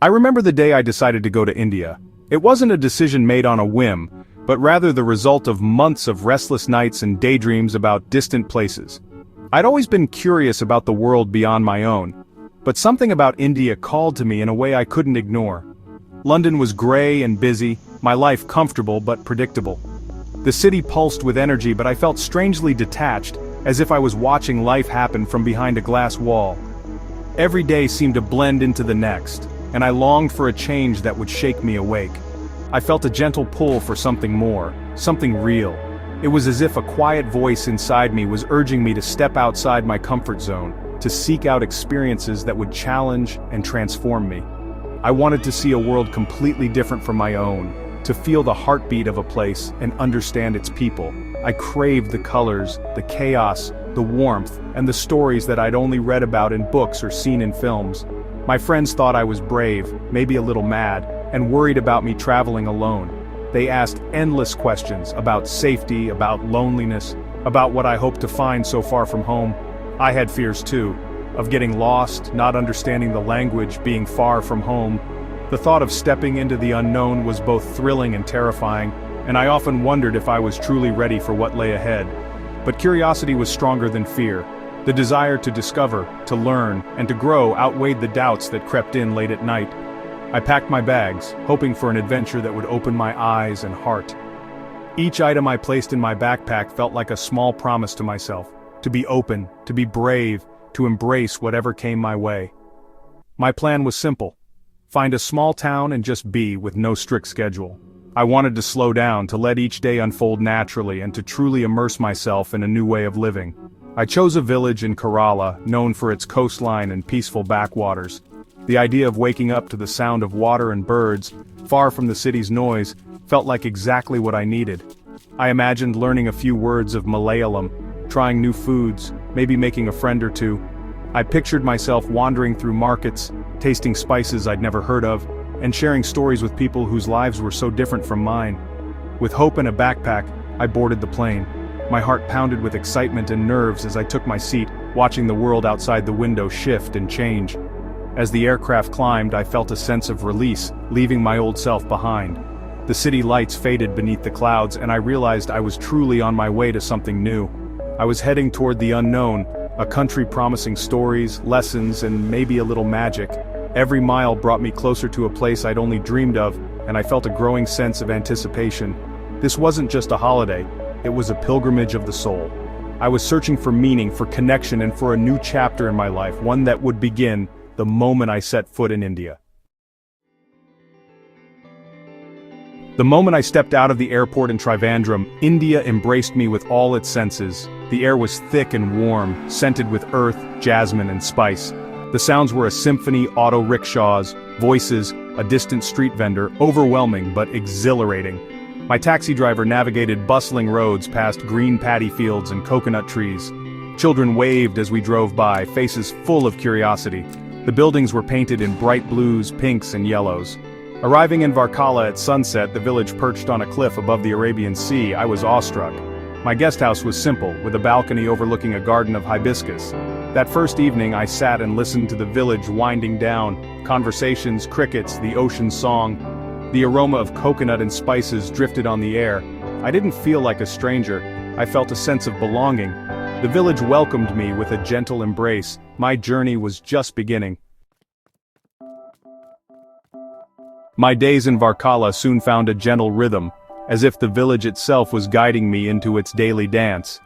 I remember the day I decided to go to India. It wasn't a decision made on a whim, but rather the result of months of restless nights and daydreams about distant places. I'd always been curious about the world beyond my own, but something about India called to me in a way I couldn't ignore. London was grey and busy, my life comfortable but predictable. The city pulsed with energy, but I felt strangely detached, as if I was watching life happen from behind a glass wall. Every day seemed to blend into the next, and I longed for a change that would shake me awake. I felt a gentle pull for something more, something real. It was as if a quiet voice inside me was urging me to step outside my comfort zone, to seek out experiences that would challenge and transform me. I wanted to see a world completely different from my own, to feel the heartbeat of a place and understand its people. I craved the colors, the chaos, the warmth, and the stories that I'd only read about in books or seen in films. My friends thought I was brave, maybe a little mad, and worried about me traveling alone. They asked endless questions about safety, about loneliness, about what I hoped to find so far from home. I had fears too, of getting lost, not understanding the language, being far from home. The thought of stepping into the unknown was both thrilling and terrifying, and I often wondered if I was truly ready for what lay ahead. But curiosity was stronger than fear. The desire to discover, to learn, and to grow outweighed the doubts that crept in late at night. I packed my bags, hoping for an adventure that would open my eyes and heart. Each item I placed in my backpack felt like a small promise to myself, to be open, to be brave, to embrace whatever came my way. My plan was simple: find a small town and just be, with no strict schedule. I wanted to slow down, to let each day unfold naturally, and to truly immerse myself in a new way of living. I chose a village in Kerala, known for its coastline and peaceful backwaters. The idea of waking up to the sound of water and birds, far from the city's noise, felt like exactly what I needed. I imagined learning a few words of Malayalam, trying new foods, maybe making a friend or two. I pictured myself wandering through markets, tasting spices I'd never heard of, and sharing stories with people whose lives were so different from mine. With hope in a backpack, I boarded the plane. My heart pounded with excitement and nerves as I took my seat, watching the world outside the window shift and change. As the aircraft climbed, I felt a sense of release, leaving my old self behind. The city lights faded beneath the clouds, and I realized I was truly on my way to something new. I was heading toward the unknown, a country promising stories, lessons, and maybe a little magic. Every mile brought me closer to a place I'd only dreamed of, and I felt a growing sense of anticipation. This wasn't just a holiday, it was a pilgrimage of the soul. I was searching for meaning, for connection, and for a new chapter in my life, one that would begin the moment I set foot in India. The moment I stepped out of the airport in Trivandrum, India embraced me with all its senses. The air was thick and warm, scented with earth, jasmine, and spice. The sounds were a symphony: auto rickshaws, voices, a distant street vendor, overwhelming but exhilarating. My taxi driver navigated bustling roads past green paddy fields and coconut trees. Children waved as we drove by, faces full of curiosity. The buildings were painted in bright blues, pinks, and yellows. Arriving in Varkala at sunset, the village perched on a cliff above the Arabian Sea, I was awestruck. My guest house was simple, with a balcony overlooking a garden of hibiscus. That first evening I sat and listened to the village winding down, conversations, crickets, the ocean's song. The aroma of coconut and spices drifted on the air. I didn't feel like a stranger, I felt a sense of belonging. The village welcomed me with a gentle embrace. My journey was just beginning. My days in Varkala soon found a gentle rhythm, as if the village itself was guiding me into its daily dance.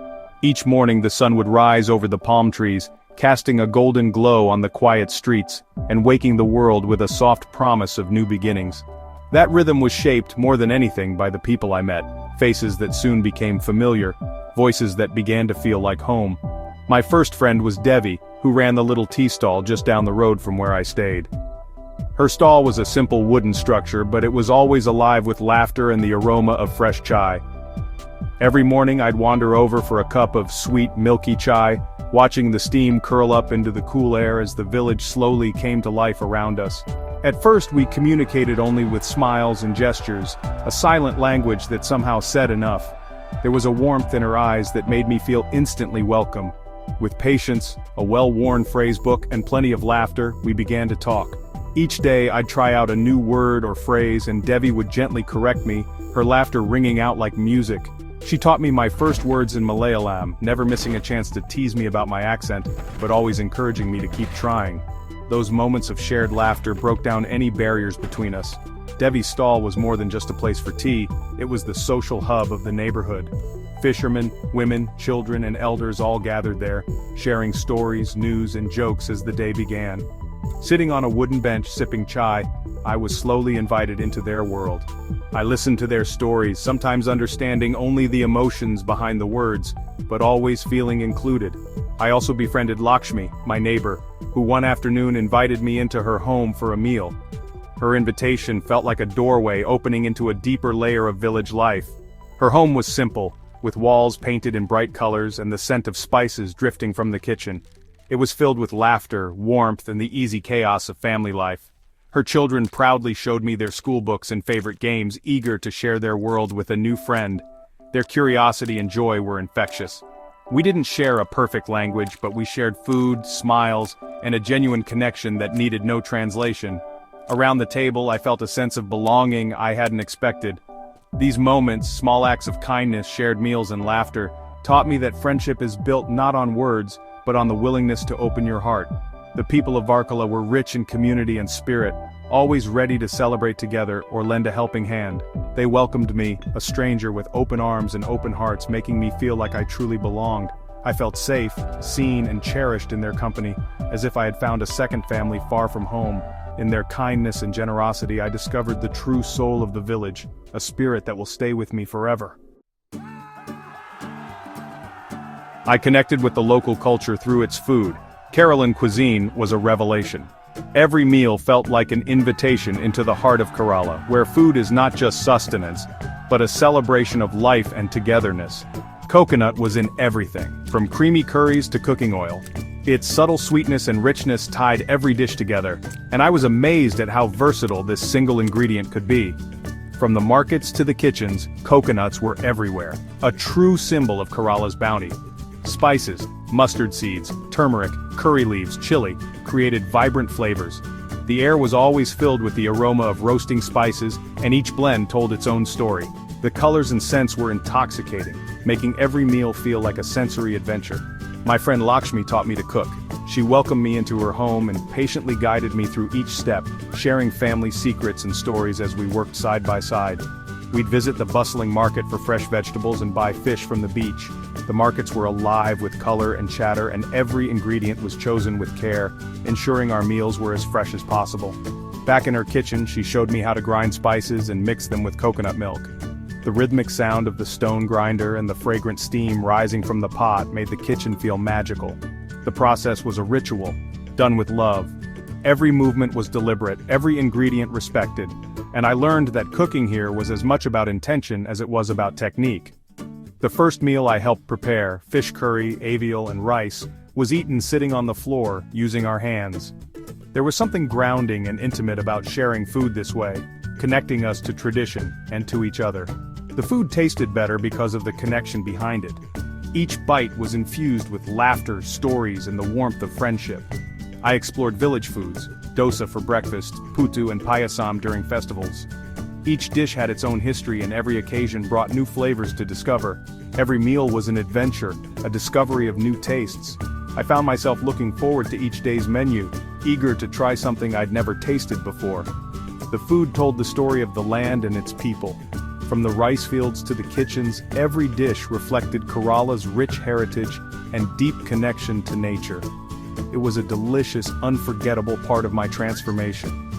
Each morning the sun would rise over the palm trees, casting a golden glow on the quiet streets, and waking the world with a soft promise of new beginnings. That rhythm was shaped, more than anything, by the people I met, faces that soon became familiar, voices that began to feel like home. My first friend was Devi, who ran the little tea stall just down the road from where I stayed. Her stall was a simple wooden structure, but it was always alive with laughter and the aroma of fresh chai. Every morning I'd wander over for a cup of sweet, milky chai, watching the steam curl up into the cool air as the village slowly came to life around us. At first we communicated only with smiles and gestures, a silent language that somehow said enough. There was a warmth in her eyes that made me feel instantly welcome. With patience, a well-worn phrase book, and plenty of laughter, we began to talk. Each day I'd try out a new word or phrase and Devi would gently correct me, her laughter ringing out like music. She taught me my first words in Malayalam, never missing a chance to tease me about my accent, but always encouraging me to keep trying. Those moments of shared laughter broke down any barriers between us. Devi's stall was more than just a place for tea, it was the social hub of the neighborhood. Fishermen, women, children, and elders all gathered there, sharing stories, news, and jokes as the day began. Sitting on a wooden bench sipping chai, I was slowly invited into their world. I listened to their stories, sometimes understanding only the emotions behind the words, but always feeling included. I also befriended Lakshmi, my neighbor, who one afternoon invited me into her home for a meal. Her invitation felt like a doorway opening into a deeper layer of village life. Her home was simple, with walls painted in bright colors and the scent of spices drifting from the kitchen. It was filled with laughter, warmth, and the easy chaos of family life. Her children proudly showed me their school books and favorite games, eager to share their world with a new friend. Their curiosity and joy were infectious. We didn't share a perfect language, but we shared food, smiles, and a genuine connection that needed no translation. Around the table, I felt a sense of belonging I hadn't expected. These moments, small acts of kindness, shared meals, and laughter, taught me that friendship is built not on words, but on the willingness to open your heart. The people of Varkala were rich in community and spirit, always ready to celebrate together or lend a helping hand. They welcomed me, a stranger, with open arms and open hearts, making me feel like I truly belonged. I felt safe, seen, and cherished in their company, as if I had found a second family far from home. In their kindness and generosity, I discovered the true soul of the village, a spirit that will stay with me forever. I connected with the local culture through its food. Kerala cuisine was a revelation. Every meal felt like an invitation into the heart of Kerala, where food is not just sustenance, but a celebration of life and togetherness. Coconut was in everything, from creamy curries to cooking oil. Its subtle sweetness and richness tied every dish together, and I was amazed at how versatile this single ingredient could be. From the markets to the kitchens, coconuts were everywhere, a true symbol of Kerala's bounty. Spices, mustard seeds, turmeric, curry leaves, chili, created vibrant flavors. The air was always filled with the aroma of roasting spices, and each blend told its own story. The colors and scents were intoxicating, making every meal feel like a sensory adventure. My friend Lakshmi taught me to cook. She welcomed me into her home and patiently guided me through each step, sharing family secrets and stories as we worked side by side. We'd visit the bustling market for fresh vegetables and buy fish from the beach. The markets were alive with color and chatter, and every ingredient was chosen with care, ensuring our meals were as fresh as possible. Back in her kitchen, she showed me how to grind spices and mix them with coconut milk. The rhythmic sound of the stone grinder and the fragrant steam rising from the pot made the kitchen feel magical. The process was a ritual, done with love. Every movement was deliberate, every ingredient respected, and I learned that cooking here was as much about intention as it was about technique. The first meal I helped prepare, fish curry, avial, and rice, was eaten sitting on the floor, using our hands. There was something grounding and intimate about sharing food this way, connecting us to tradition and to each other. The food tasted better because of the connection behind it. Each bite was infused with laughter, stories, and the warmth of friendship. I explored village foods, dosa for breakfast, putu and payasam during festivals. Each dish had its own history and every occasion brought new flavors to discover. Every meal was an adventure, a discovery of new tastes. I found myself looking forward to each day's menu, eager to try something I'd never tasted before. The food told the story of the land and its people. From the rice fields to the kitchens, every dish reflected Kerala's rich heritage and deep connection to nature. It was a delicious, unforgettable part of my transformation.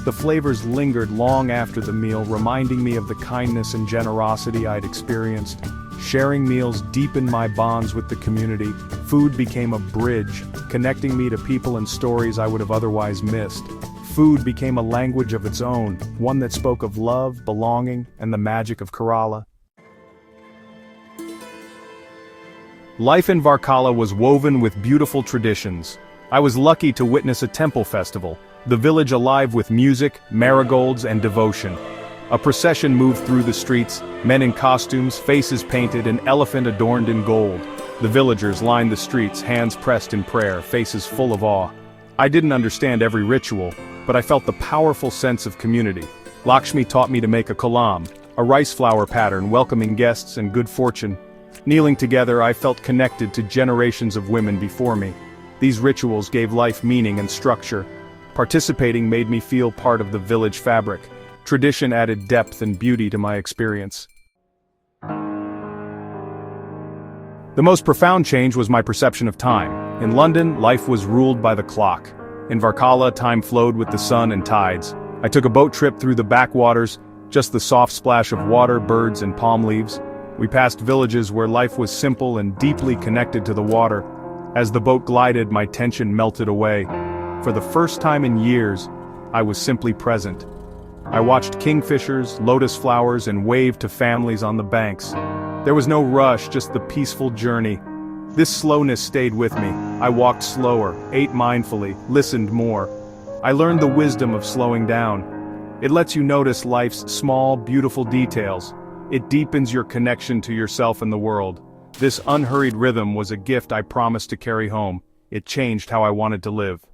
The flavors lingered long after the meal, reminding me of the kindness and generosity I'd experienced. Sharing meals deepened my bonds with the community. Food became a bridge, connecting me to people and stories I would have otherwise missed. Food became a language of its own, one that spoke of love, belonging, and the magic of Kerala. Life in Varkala was woven with beautiful traditions. I was lucky to witness a temple festival, the village alive with music, marigolds, and devotion. A procession moved through the streets, men in costumes, faces painted, an elephant adorned in gold. The villagers lined the streets, hands pressed in prayer, faces full of awe. I didn't understand every ritual, but I felt the powerful sense of community. Lakshmi taught me to make a kolam, a rice flower pattern welcoming guests and good fortune. Kneeling together, I felt connected to generations of women before me. These rituals gave life meaning and structure. Participating made me feel part of the village fabric. Tradition added depth and beauty to my experience. The most profound change was my perception of time. In London, life was ruled by the clock. In Varkala, time flowed with the sun and tides. I took a boat trip through the backwaters, just the soft splash of water, birds, and palm leaves. We passed villages where life was simple and deeply connected to the water. As the boat glided, my tension melted away. For the first time in years, I was simply present. I watched kingfishers, lotus flowers, and waved to families on the banks. There was no rush, just the peaceful journey. This slowness stayed with me. I walked slower, ate mindfully, listened more. I learned the wisdom of slowing down. It lets you notice life's small, beautiful details. It deepens your connection to yourself and the world. This unhurried rhythm was a gift I promised to carry home. It changed how I wanted to live.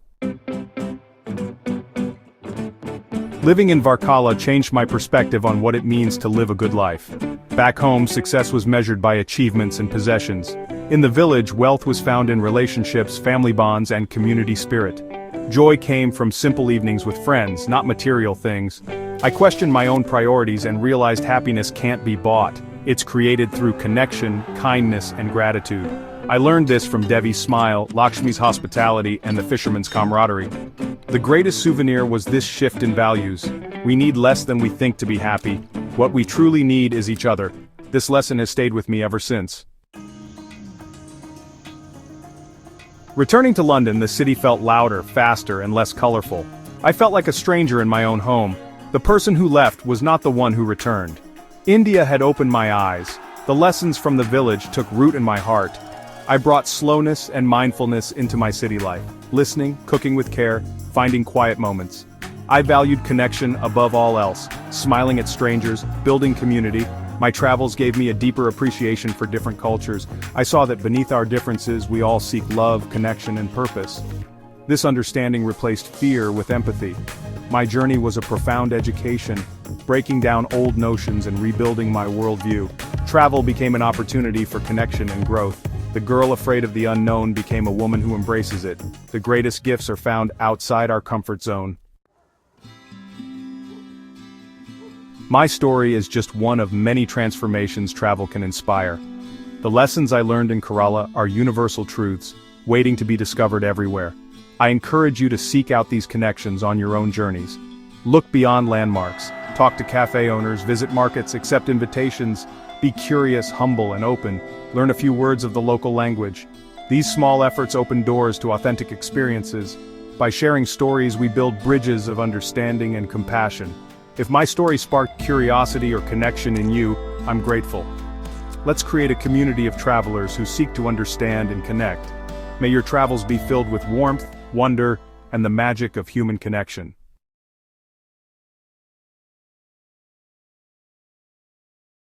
Living in Varkala changed my perspective on what it means to live a good life. Back home, success was measured by achievements and possessions. In the village, wealth was found in relationships, family bonds, and community spirit. Joy came from simple evenings with friends, not material things. I questioned my own priorities and realized happiness can't be bought. It's created through connection, kindness, and gratitude. I learned this from Devi's smile, Lakshmi's hospitality, and the fisherman's camaraderie. The greatest souvenir was this shift in values. We need less than we think to be happy. What we truly need is each other. This lesson has stayed with me ever since. Returning to London, the city felt louder, faster, and less colorful. I felt like a stranger in my own home. The person who left was not the one who returned. India had opened my eyes. The lessons from the village took root in my heart. I brought slowness and mindfulness into my city life, listening, cooking with care, finding quiet moments. I valued connection above all else, smiling at strangers, building community. My travels gave me a deeper appreciation for different cultures. I saw that beneath our differences, we all seek love, connection, and purpose. This understanding replaced fear with empathy. My journey was a profound education, breaking down old notions and rebuilding my worldview. Travel became an opportunity for connection and growth. The girl afraid of the unknown became a woman who embraces it. The greatest gifts are found outside our comfort zone. My story is just one of many transformations travel can inspire. The lessons I learned in Kerala are universal truths, waiting to be discovered everywhere. I encourage you to seek out these connections on your own journeys. Look beyond landmarks, talk to cafe owners, visit markets, accept invitations, be curious, humble, and open, learn a few words of the local language. These small efforts open doors to authentic experiences. By sharing stories, we build bridges of understanding and compassion. If my story sparked curiosity or connection in you, I'm grateful. Let's create a community of travelers who seek to understand and connect. May your travels be filled with warmth, wonder, and the magic of human connection.